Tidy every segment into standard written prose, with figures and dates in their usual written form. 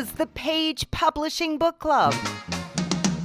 is the Page Publishing Book Club.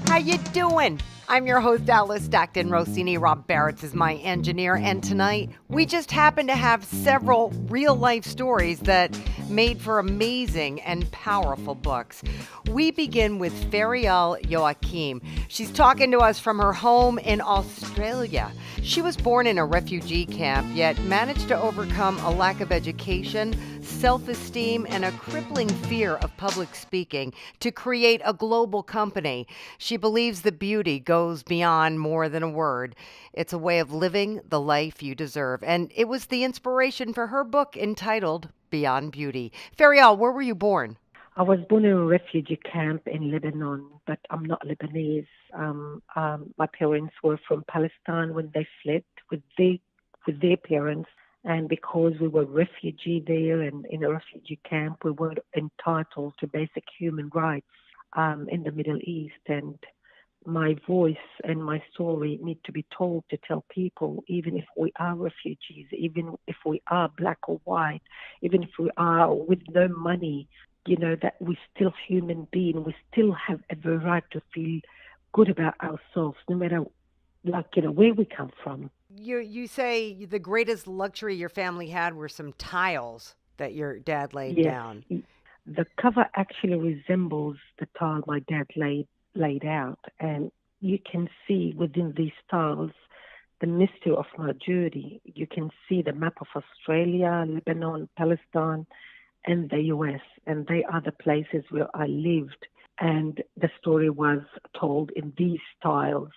How you doing? I'm your host, Alice Stockton Rossini. Rob Barretts is my engineer, and tonight we just happen to have several real-life stories that made for amazing and powerful books. We begin with Ferial Joachim. She's talking to us from her home in Australia. She was born in a refugee camp, yet managed to overcome a lack of education, self-esteem, and a crippling fear of public speaking to create a global company. She believes that beauty goes beyond more than a word. It's a way of living the life you deserve. And it was the inspiration for her book entitled Beyond Beauty. Ferial, where were you born? I was born in a refugee camp in Lebanon, but I'm not Lebanese. My parents were from Palestine when they fled with their parents. And because we were refugee there and in a refugee camp, we weren't entitled to basic human rights in the Middle East. And my voice and my story need to be told to tell people, even if we are refugees, even if we are black or white, even if we are with no money, that we're still human beings. We still have every right to feel good about ourselves, no matter, where we come from. You say the greatest luxury your family had were some tiles that your dad laid Yes. down. The cover actually resembles the tile my dad laid out, and you can see within these tiles the mystery of my journey. You can see the map of Australia, Lebanon, Palestine, and the US, and they are the places where I lived, and the story was told in these tiles.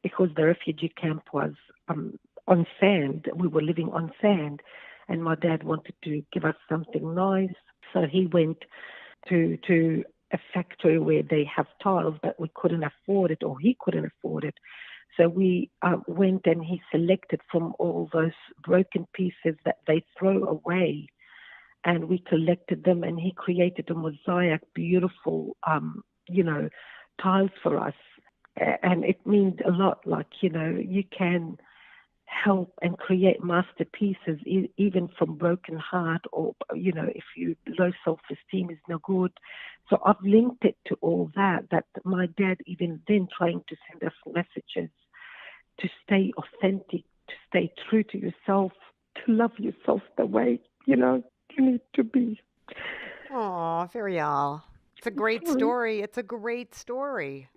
Because the refugee camp was on sand. We were living on sand, and my dad wanted to give us something nice. So he went to a factory where they have tiles, but we couldn't afford it, or he couldn't afford it. So we went and he selected from all those broken pieces that they throw away, and we collected them, and he created a mosaic, beautiful, tiles for us. And it means a lot, you can help and create masterpieces even from broken heart, or, if you low self-esteem is no good. So I've linked it to all that my dad even then trying to send us messages to stay authentic, to stay true to yourself, to love yourself the way, you need to be. Aw, Ferial. It's a great story. It's a great story.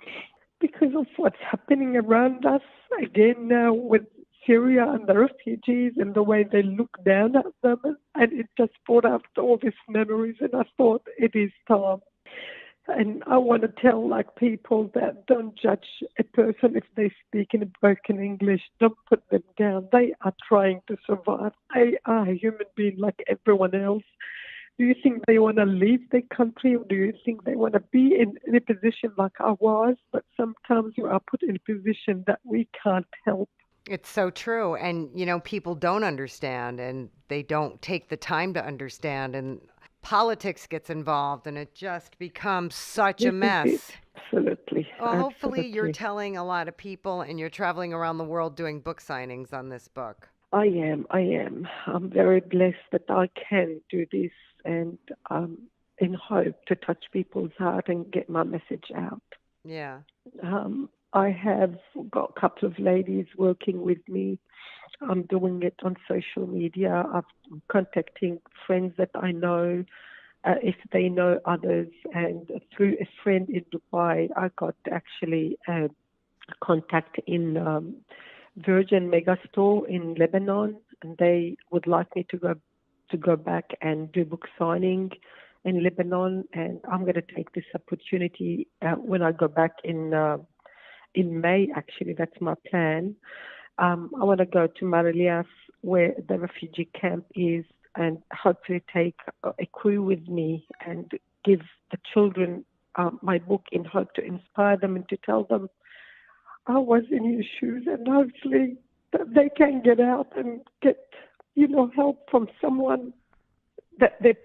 Because of what's happening around us, again now with Syria and the refugees and the way they look down at them, and it just brought up all these memories, and I thought it is time. And I want to tell people that don't judge a person if they speak in broken English. Don't put them down. They are trying to survive. They are a human being like everyone else. Do you think they want to leave their country, or do you think they want to be in a position like I was? But sometimes you are put in a position that we can't help. It's so true. And, people don't understand, and they don't take the time to understand, and politics gets involved, and it just becomes such a mess. Absolutely. Well, hopefully you're telling a lot of people, and you're traveling around the world doing book signings on this book. I am. I'm very blessed that I can do this, and in hope to touch people's heart and get my message out. Yeah. I have got a couple of ladies working with me. I'm doing it on social media. I'm contacting friends that I know, if they know others. And through a friend in Dubai, I got actually a contact in Virgin Megastore in Lebanon, and they would like me to go back and do book signing in Lebanon. And I'm going to take this opportunity when I go back in May. Actually, that's my plan. I want to go to Marilias, where the refugee camp is, and hopefully take a crew with me and give the children my book in hope to inspire them and to tell them I was in your shoes, and hopefully that they can get out and get, help from someone, that their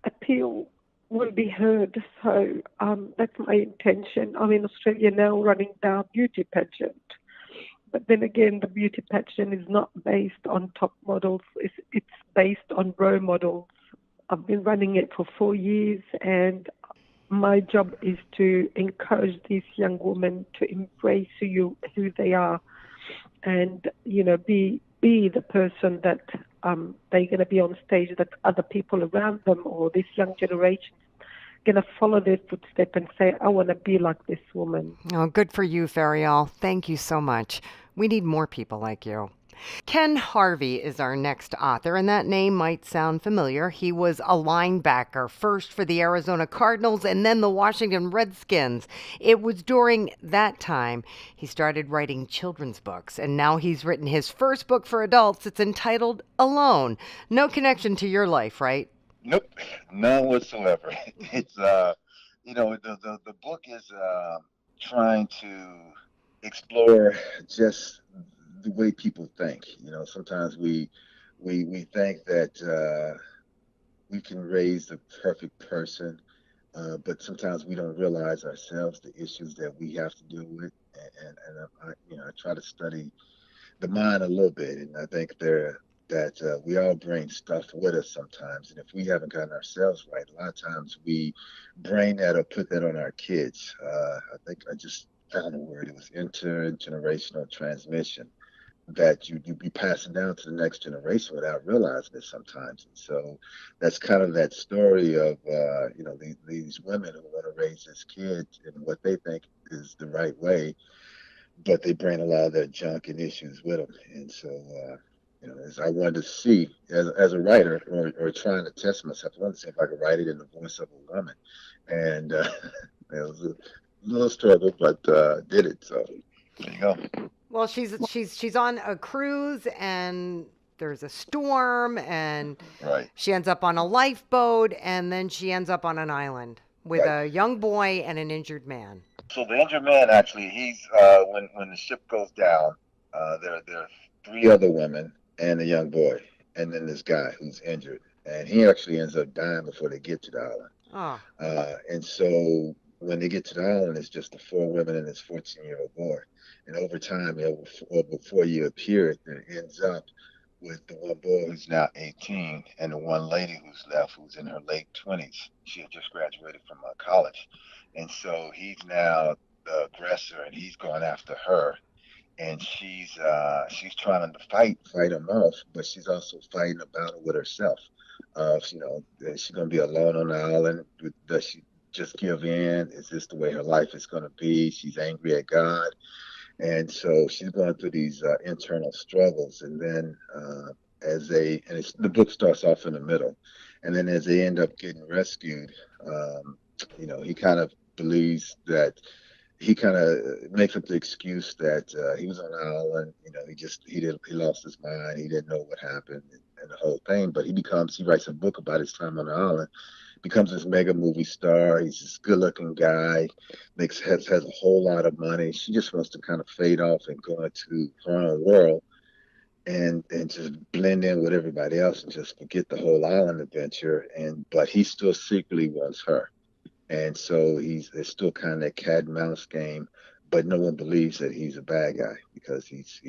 appeal will be heard. So that's my intention. I'm in Australia now running the beauty pageant. But then again, the beauty pageant is not based on top models. It's based on role models I've been running it for 4 years, and my job is to encourage these young women to embrace who they are, and be the person that they're going to be on stage, that other people around them or this young generation going to follow their footsteps and say, I want to be like this woman. Oh, good for you, Fariel. Thank you so much. We need more people like you. Ken Harvey is our next author, and that name might sound familiar. He was a linebacker, first for the Arizona Cardinals and then the Washington Redskins. It was during that time he started writing children's books, and now he's written his first book for adults. It's entitled Alone. No connection to your life, right? Nope, none whatsoever. It's the book is trying to explore just the way people think. Sometimes we think that we can raise the perfect person, but sometimes we don't realize ourselves the issues that we have to deal with. And I try to study the mind a little bit, and I think that we all bring stuff with us sometimes, and if we haven't gotten ourselves right, a lot of times we bring that or put that on our kids. I think I just found a word. It was intergenerational transmission, that you be passing down to the next generation without realizing it sometimes. And so that's kind of that story of these women who want to raise this kid in what they think is the right way, but they bring a lot of their junk and issues with them. And so as I wanted to see as a writer, or trying to test myself, I wanted to see if I could write it in the voice of a woman. And it was a little struggle, but did it. So there you go. Well, she's on a cruise, and there's a storm, and Right. she ends up on a lifeboat, and then she ends up on an island with Right. a young boy and an injured man. So the injured man, actually, he's when the ship goes down, there are three other women and a young boy, and then this guy who's injured, and he actually ends up dying before they get to the island. Oh, And so when they get to the island, it's just the four women and this 14-year-old boy. And over time, over 4-year period, it ends up with the one boy who's now 18 and the one lady who's left who's in her late 20s. She had just graduated from college. And so he's now the aggressor, and he's going after her. And she's trying to fight him off, but she's also fighting a battle with herself. Is she going to be alone on the island? Does she just give in? Is this the way her life is going to be? She's angry at God. And so she's going through these internal struggles. And then the book starts off in the middle. And then as they end up getting rescued, he kind of believes that he kind of makes up the excuse that he was on the island. He lost his mind. He didn't know what happened and the whole thing. But he writes a book about his time on the island, becomes this mega movie star. He's this good looking guy, has a whole lot of money. She just wants to kind of fade off and go into her own world and just blend in with everybody else and just forget the whole island adventure. But he still secretly wants her. And so it's still kind of that cat and mouse game, but no one believes that he's a bad guy because he's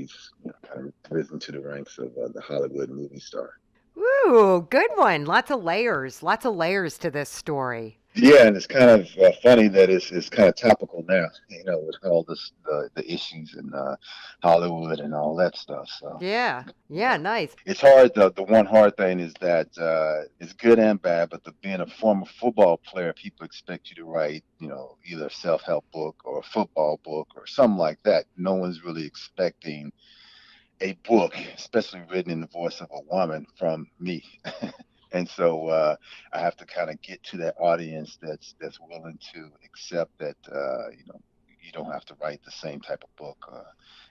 kind of risen to the ranks of the Hollywood movie star. ooh, good one. Lots of layers to this story. Yeah, and it's kind of funny that it's kind of topical now, with all the issues in Hollywood and all that stuff. So Yeah, nice. it's hard. The one hard thing is that it's good and bad. But being a former football player, people expect you to write, either a self-help book or a football book or something like that. No one's really expecting a book, especially written in the voice of a woman, from me. And so I have to kind of get to that audience that's willing to accept that you don't have to write the same type of book,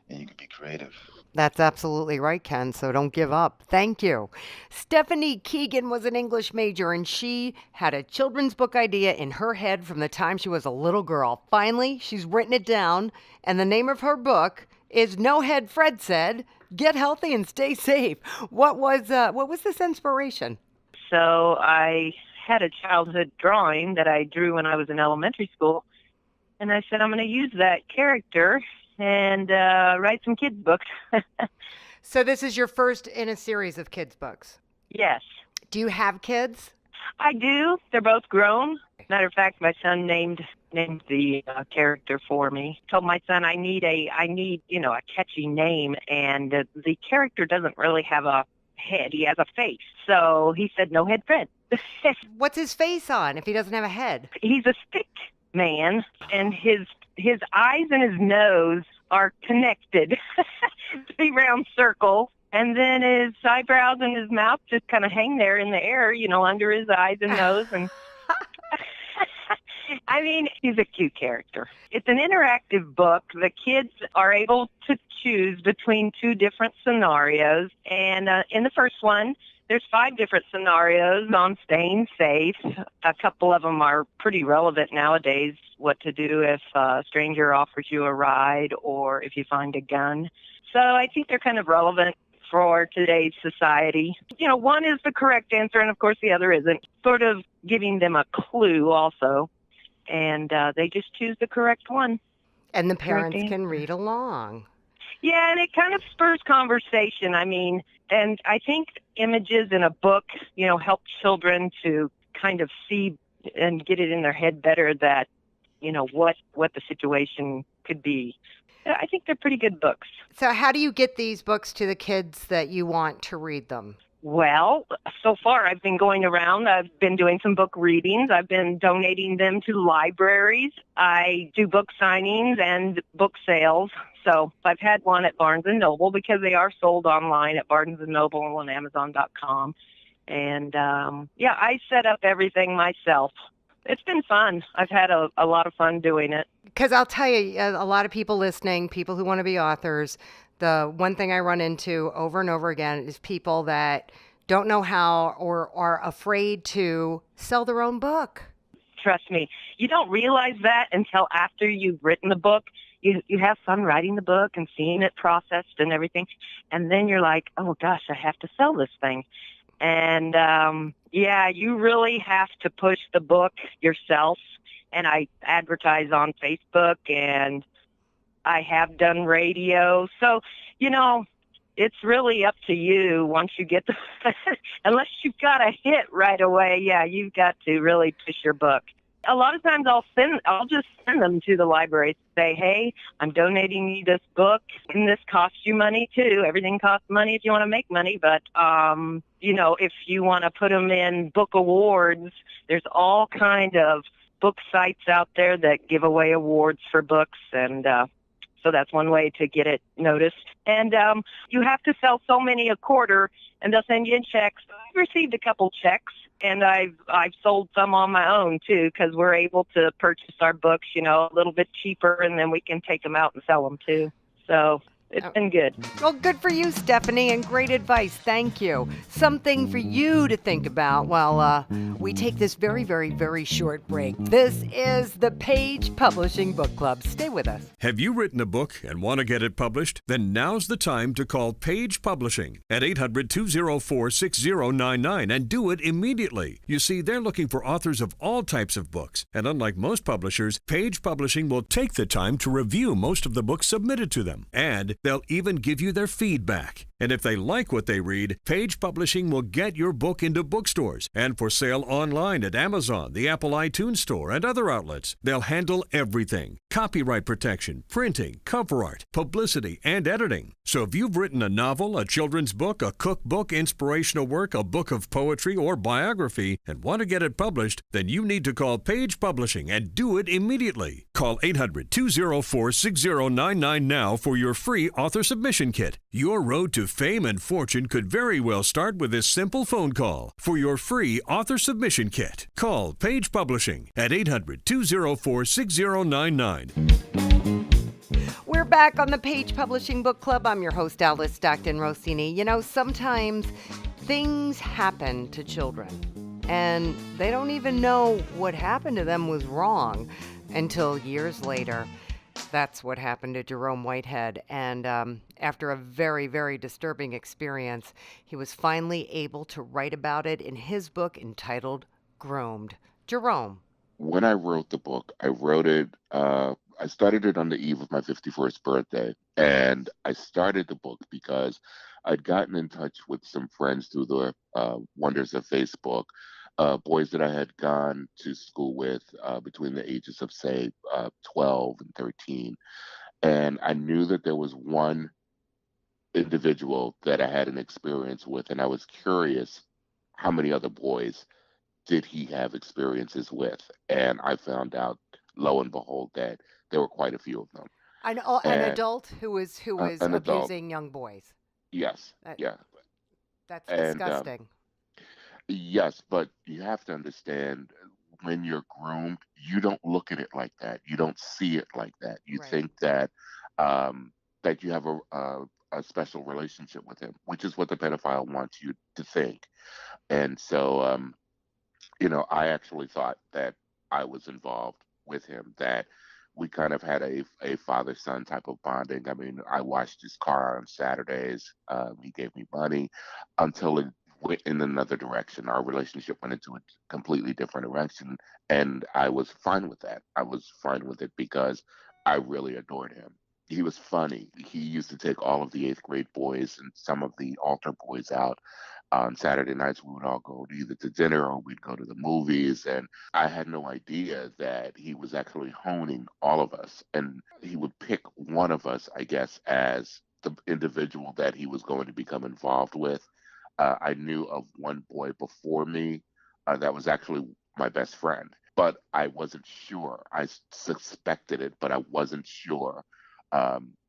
and you can be creative. That's absolutely right, Ken, so don't give up. Thank you. Stephanie Keegan was an English major, and she had a children's book idea in her head from the time she was a little girl. Finally, she's written it down, and the name of her book is No Head Fred Said, Get Healthy and Stay Safe. What was this inspiration? So I had a childhood drawing that I drew when I was in elementary school, and I said I'm going to use that character and write some kids' books. So this is your first in a series of kids' books. Yes. Do you have kids? I do. They're both grown. Matter of fact, my son named the character for me. Told my son I need a catchy name, and the character doesn't really have a head. He has a face. So he said, "No head, Fred." What's his face on if he doesn't have a head? He's a stick man, and his eyes and his nose are connected. 3 round circles. And then his eyebrows and his mouth just kind of hang there in the air, under his eyes and nose. And I mean, he's a cute character. It's an interactive book. The kids are able to choose between 2 different scenarios. And in the first one, there's 5 different scenarios on staying safe. A couple of them are pretty relevant nowadays, what to do if a stranger offers you a ride or if you find a gun. So I think they're kind of relevant for today's society. One is the correct answer, and of course the other isn't, sort of giving them a clue also. And they just choose the correct one. And the parents can read along. Yeah, and it kind of spurs conversation. I mean, and I think images in a book, help children to kind of see and get it in their head better that, what the situation could be. I think they're pretty good books. So how do you get these books to the kids that you want to read them? Well, so far I've been going around. I've been doing some book readings. I've been donating them to libraries. I do book signings and book sales. So I've had one at Barnes & Noble because they are sold online at Barnes & Noble and Amazon.com. And, I set up everything myself. It's been fun. I've had a lot of fun doing it. Because I'll tell you, a lot of people listening, people who want to be authors, the one thing I run into over and over again is people that don't know how or are afraid to sell their own book. Trust me, you don't realize that until after you've written the book. You have fun writing the book and seeing it processed and everything. And then you're like, oh, gosh, I have to sell this thing. And, you really have to push the book yourself. And I advertise on Facebook, and I have done radio. So, it's really up to you once you get unless you've got a hit right away. Yeah, you've got to really push your book. A lot of times I'll just send them to the library to say, hey, I'm donating you this book, and this costs you money too. Everything costs money if you want to make money, but if you want to put them in book awards, there's all kind of book sites out there that give away awards for books, and so that's one way to get it noticed. And you have to sell so many a quarter, and they'll send you in checks. I've received a couple checks, and I've sold some on my own too, because we're able to purchase our books, a little bit cheaper, and then we can take them out and sell them too. So it's been good. Well, good for you, Stephanie, and great advice. Thank you. Something for you to think about while we take this very, very, very short break. This is the Page Publishing Book Club. Stay with us. Have you written a book and want to get it published? Then now's the time to call Page Publishing at 800-204-6099 and do it immediately. You see, they're looking for authors of all types of books. And unlike most publishers, Page Publishing will take the time to review most of the books submitted to them. And they'll even give you their feedback. And if they like what they read, Page Publishing will get your book into bookstores and for sale online at Amazon, the Apple iTunes Store, and other outlets. They'll handle everything: copyright protection, printing, cover art, publicity, and editing. So if you've written a novel, a children's book, a cookbook, inspirational work, a book of poetry, or biography, and want to get it published, then you need to call Page Publishing and do it immediately. Call 800-204-6099 now for your free author submission kit. Your road to fame and fortune could very well start with this simple phone call. For your free author submission kit, call Page Publishing at 800-204-6099. We're back on the Page Publishing Book Club. I'm your host, Alice Stockton Rossini. Sometimes things happen to children, and they don't even know what happened to them was wrong until years later. That's what happened to Jerome Whitehead. And after a very, very disturbing experience, he was finally able to write about it in his book entitled Groomed. Jerome. When I wrote the book, I wrote it, I started it on the eve of my 51st birthday. And I started the book because I'd gotten in touch with some friends through the wonders of Facebook boys that I had gone to school with between the ages of, say, 12 and 13. And I knew that there was one individual that I had an experience with, and I was curious how many other boys did he have experiences with. And I found out, lo and behold, that there were quite a few of them. An And adult who was an adult, abusing young boys. yes, That, yeah. that's And disgusting. yes, but you have to understand when you're groomed, you don't look at it like that. You don't see it like that. You Right. think that that you have a special relationship with him, which is what the pedophile wants you to think. And so, I actually thought that I was involved with him, that we kind of had a father son type of bonding. I mean, I washed his car on Saturdays. He gave me money until it went in another direction. Our relationship went into a completely different direction. And I was fine with that. I was fine with it because I really adored him. He was funny. He used to take all of the eighth grade boys and some of the altar boys out on Saturday nights. We would all go to either to dinner or we'd go to the movies. And I had no idea that he was actually honing all of us. And he would pick one of us, I guess, as the individual that he was going to become involved with. I knew of one boy before me that was actually my best friend, but I wasn't sure. I suspected it, but I wasn't sure.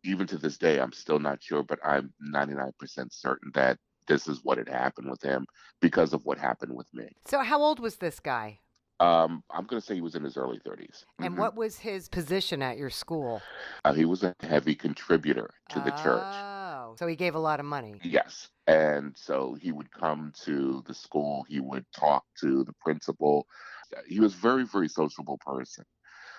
Even to this day, I'm still not sure, but I'm 99% certain that this is what had happened with him because of what happened with me. So how old was this guy? I'm going to say he was in his early 30s. And what was his position at your school? He was a heavy contributor to the church. Oh, so he gave a lot of money. Yes. And so he would come to the school, he would talk to the principal. He was a very, very sociable person.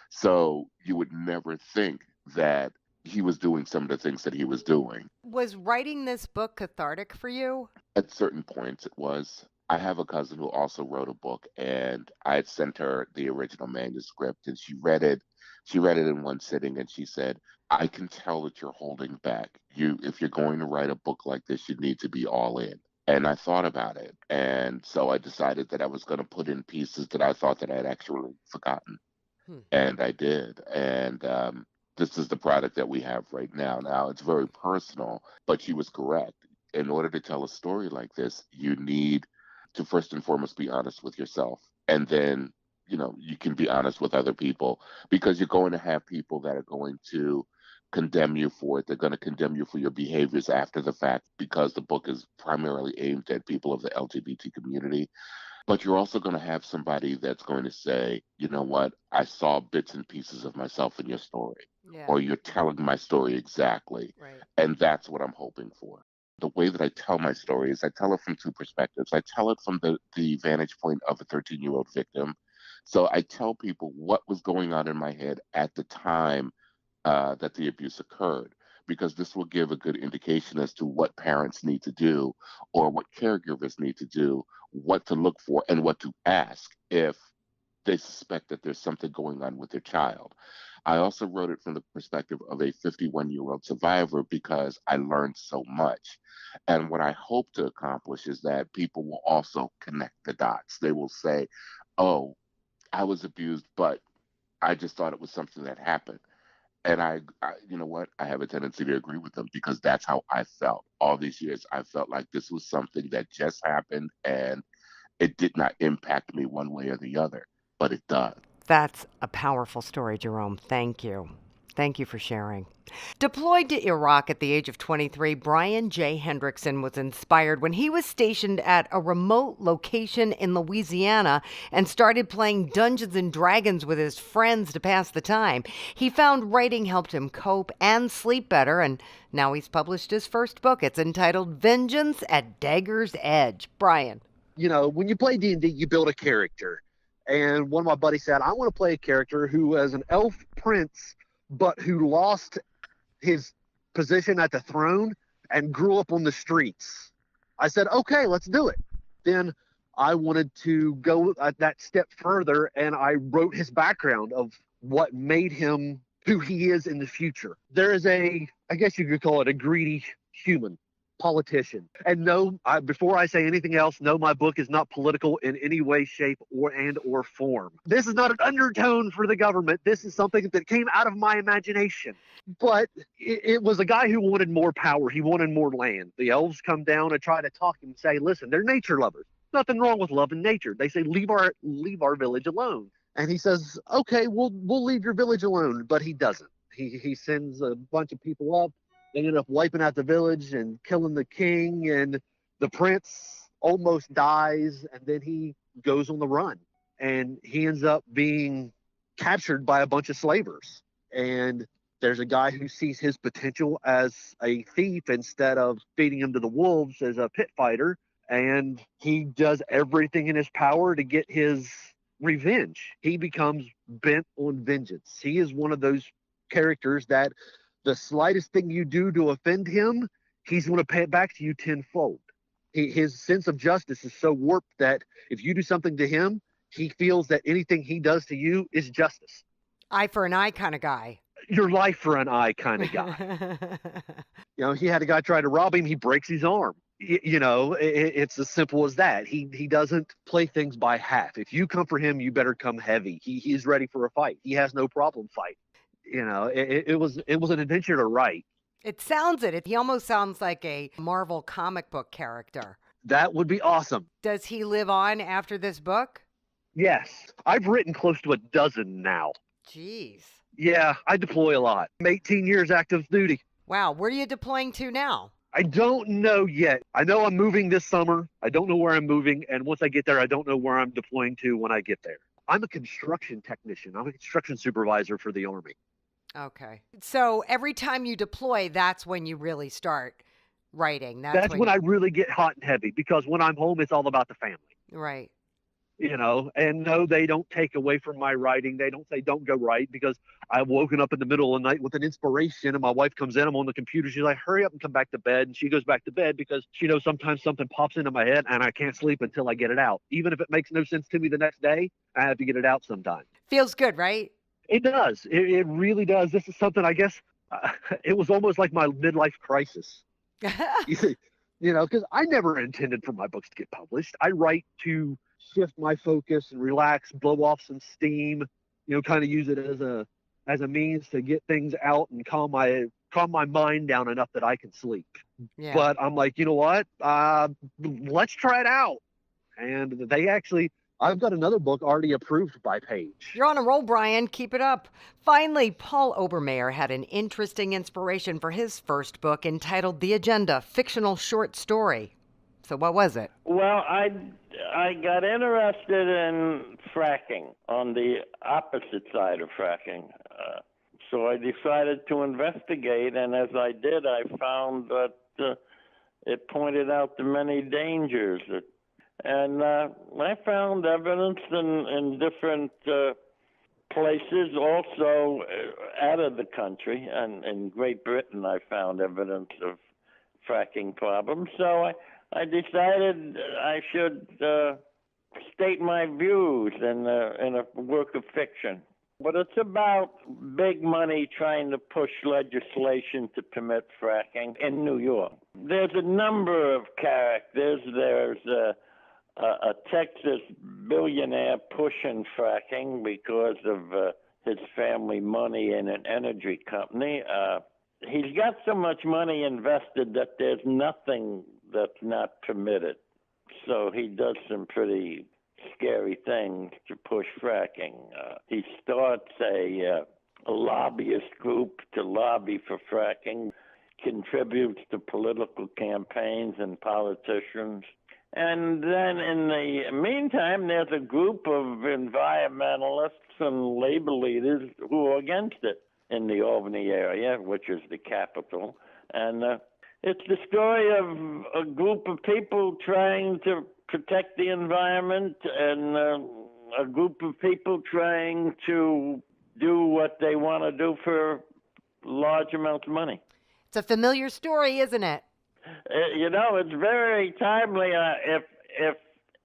So you would never think that he was doing some of the things that he was doing. Was writing this book cathartic for you? At certain points, it was. I have a cousin who also wrote a book, and I had sent her the original manuscript, and she read it. She read it in one sitting, and she said, "I can tell that you're holding back. If you're going to write a book like this, you need to be all in." And I thought about it, and so I decided that I was going to put in pieces that I thought that I had actually forgotten, and I did. And this is the product that we have right now. Now, it's very personal, but she was correct. In order to tell a story like this, you need to first and foremost be honest with yourself. And then, you can be honest with other people because you're going to have people that are going to condemn you for it. They're going to condemn you for your behaviors after the fact because the book is primarily aimed at people of the LGBT community. But you're also going to have somebody that's going to say, you know what, I saw bits and pieces of myself in your story, Yeah. or you're telling my story exactly. Right. And that's what I'm hoping for. The way that I tell my story is I tell it from two perspectives. I tell it from the vantage point of a 13-year-old victim. So I tell people what was going on in my head at the time that the abuse occurred, because this will give a good indication as to what parents need to do or what caregivers need to do, what to look for, and what to ask if they suspect that there's something going on with their child. I also wrote it from the perspective of a 51-year-old survivor because I learned so much. And what I hope to accomplish is that people will also connect the dots. They will say, oh, I was abused, but I just thought it was something that happened. And you know what? I have a tendency to agree with them because that's how I felt all these years. I felt like this was something that just happened and it did not impact me one way or the other, but it does. That's a powerful story, Jerome. Thank you. Thank you for sharing. Deployed to Iraq at the age of 23, Brian J. Hendrickson was inspired when he was stationed at a remote location in Louisiana and started playing Dungeons and Dragons with his friends to pass the time. He found writing helped him cope and sleep better, and now he's published his first book. It's entitled Vengeance at Dagger's Edge. Brian. When you play D&D, you build a character. And one of my buddies said, I want to play a character who was an elf prince, but who lost his position at the throne and grew up on the streets. I said, okay, let's do it. Then I wanted to go that step further, and I wrote his background of what made him who he is in the future. There is I guess you could call it a greedy human politician. And no, before I say anything else, no, my book is not political in any way, shape, or form. This is not an undertone for the government. This is something that came out of my imagination. But it was a guy who wanted more power. He wanted more land. The elves come down and try to talk him and say, listen, they're nature lovers. Nothing wrong with loving nature. They say, leave our village alone. And he says, okay, we'll leave your village alone. But he doesn't. He sends a bunch of people up. They end up wiping out the village and killing the king, and the prince almost dies, and then he goes on the run. And he ends up being captured by a bunch of slavers. And there's a guy who sees his potential as a thief instead of feeding him to the wolves as a pit fighter. And he does everything in his power to get his revenge. He becomes bent on vengeance. He is one of those characters that the slightest thing you do to offend him, he's going to pay it back to you tenfold. His sense of justice is so warped that if you do something to him, he feels that anything he does to you is justice. Eye for an eye kind of guy. Your life for an eye kind of guy. He had a guy try to rob him. He breaks his arm. It's as simple as that. He doesn't play things by half. If you come for him, you better come heavy. He's ready for a fight. He has no problem fighting. It was an adventure to write. It sounds it. He almost sounds like a Marvel comic book character. That would be awesome. Does he live on after this book? Yes. I've written close to a dozen now. Jeez. Yeah, I deploy a lot. I'm 18 years active duty. Wow. Where are you deploying to now? I don't know yet. I know I'm moving this summer. I don't know where I'm moving. And once I get there, I don't know where I'm deploying to when I get there. I'm a construction technician. I'm a construction supervisor for the Army. Okay. So every time you deploy, that's when you really start writing. That's when I really get hot and heavy, because when I'm home, it's all about the family. Right. And no, they don't take away from my writing. They don't say, don't go write, because I've woken up in the middle of the night with an inspiration and my wife comes in, I'm on the computer. She's like, hurry up and come back to bed. And she goes back to bed because she knows sometimes something pops into my head and I can't sleep until I get it out. Even if it makes no sense to me the next day, I have to get it out sometime. Feels good, right? It does. It really does. This is something, I guess, it was almost like my midlife crisis. Because I never intended for my books to get published. I write to shift my focus and relax, blow off some steam, kind of use it as a means to get things out and calm my mind down enough that I can sleep. Yeah. But I'm like, you know what? Let's try it out. And I've got another book already approved by Page. You're on a roll, Brian. Keep it up. Finally, Paul Obermeyer had an interesting inspiration for his first book entitled The Agenda, fictional short story. So what was it? Well, I got interested in fracking on the opposite side of fracking. So I decided to investigate, and as I did, I found that it pointed out the many dangers. And I found evidence in different places, also out of the country. And in Great Britain, I found evidence of fracking problems. So I decided I should state my views in a work of fiction. But it's about big money trying to push legislation to permit fracking in New York. There's a number of characters. There's a Texas billionaire pushing fracking because of his family money in an energy company. He's got so much money invested that there's nothing that's not permitted. So he does some pretty scary things to push fracking. He starts a lobbyist group to lobby for fracking, contributes to political campaigns and politicians. And then in the meantime, there's a group of environmentalists and labor leaders who are against it in the Albany area, which is the capital. And it's the story of a group of people trying to protect the environment and a group of people trying to do what they want to do for large amounts of money. It's a familiar story, isn't it? It's very timely.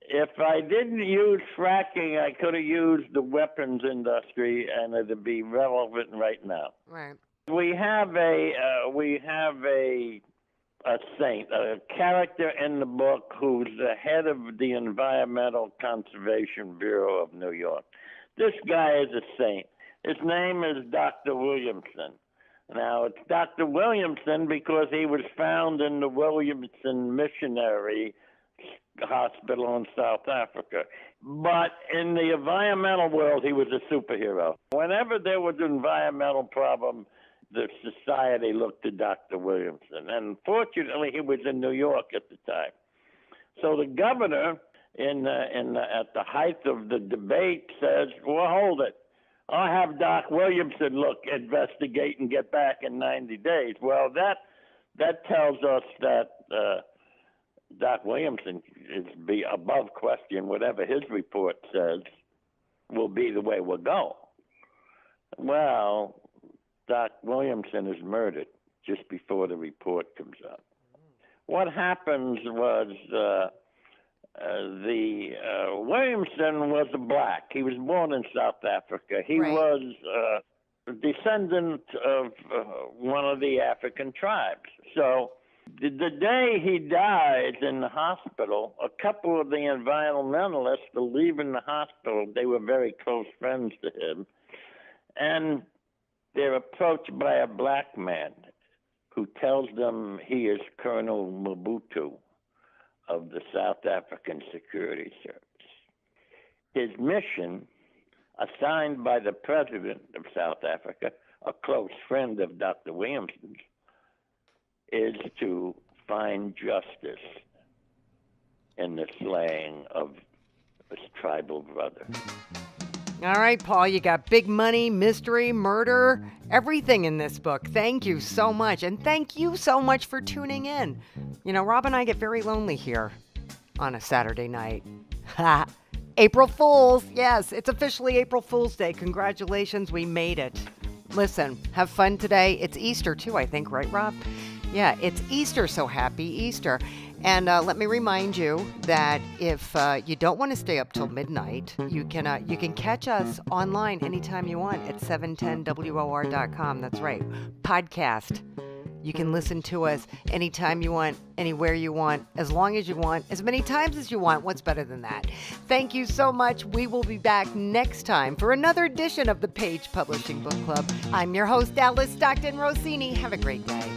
If I didn't use fracking, I could have used the weapons industry, and it'd be relevant right now. Right. We have a a saint, a character in the book who's the head of the Environmental Conservation Bureau of New York. This guy is a saint. His name is Dr. Williamson. Now, it's Dr. Williamson because he was found in the Williamson Missionary Hospital in South Africa. But in the environmental world, he was a superhero. Whenever there was an environmental problem, the society looked to Dr. Williamson. And fortunately, he was in New York at the time. So the governor, at the height of the debate, says, well, hold it. I'll have Doc Williamson investigate and get back in 90 days. Well, that tells us that Doc Williamson is be above question. Whatever his report says will be the way we'll go. Well, Doc Williamson is murdered just before the report comes up. What happens was Williamson was a black. He was born in South Africa. He was a descendant of one of the African tribes. So the day he dies in the hospital, a couple of the environmentalists are leaving the hospital. They were very close friends to him. And they're approached by a black man who tells them he is Colonel Mobutu of the South African Security Service. His mission, assigned by the president of South Africa, a close friend of Dr. Williamson's, is to find justice in the slaying of his tribal brother. All right, Paul, you got big money, mystery, murder, everything in this book. Thank you so much. And thank you so much for tuning in. You know, Rob and I get very lonely here on a Saturday night. Ha! April Fools. Yes, it's officially April Fool's Day. Congratulations, we made it. Listen, have fun today. It's Easter too, I think, right, Rob? Yeah, it's Easter, so happy Easter. And let me remind you that if you don't want to stay up till midnight, you can catch us online anytime you want at 710WOR.com. That's right. Podcast. You can listen to us anytime you want, anywhere you want, as long as you want, as many times as you want. What's better than that? Thank you so much. We will be back next time for another edition of the Page Publishing Book Club. I'm your host, Alice Stockton Rossini. Have a great day.